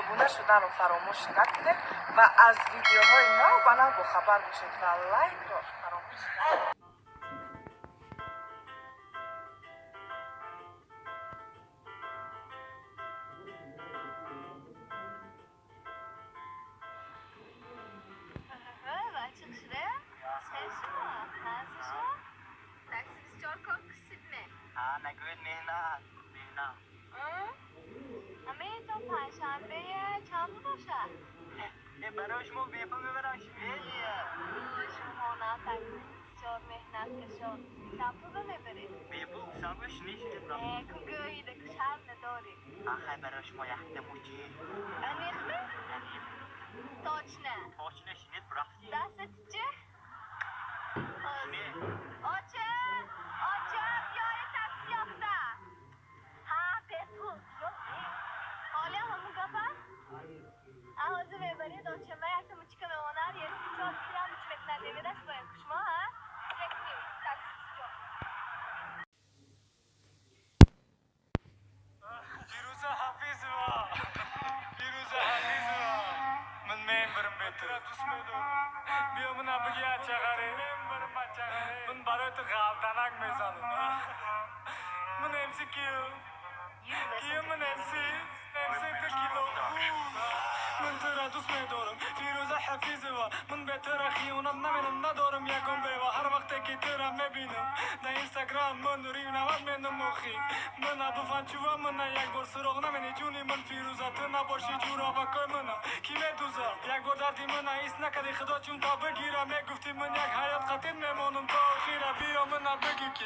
دیوونه شدن رو فراموش نکنید و از ویدیوهای نو با با خبر بشید و لایک رو فراموش نکنید. نگوید مهنه همه تا پنجشنبه چند باشه؟ برای شما بیپو میبرم شویه شما نه تاکسی 24 مهنت کشان چند رو میبرید؟ بیپو سامش نیشتید را کنگوهی دکش هم نداری آخه برای شما یخت موچی انیخمه؟ تاچنه تاچنه شنید برخصی دستت چه؟ شنید آچه بیای تاکسی یافته ها بیپو حالا همون گفت؟ آوازه میبرید آچه ما یکتا مچی که میمانر یه سیچار بگیرم مچی بکنه دیویدش باید کشما ها؟ سکنیم تاکسی سیچار فیروز حفیظ من برم بهتر دوست میدارم بیا من بگی چقدره من برای تو غلطنک میزنم من امسی کیو من امسی تو کیلو من تو را دوست میدارم فیروز حفیظ من بهتر خیانت نمینم ندارم یکم بیوا هر وقت که تو را میبینم در اینستاگرام من ریو نوت میندم مخی من ابو چوبا من یک بار سراغ نمینی جونی من فیروزه تو نباشی جورا و کار من کی میدوزه یک بار دردی من ایست نکردی خدا چون تا بگیرم میگفتی من یک حیات قطعی میمانم تا آخیره بیا من بگی کی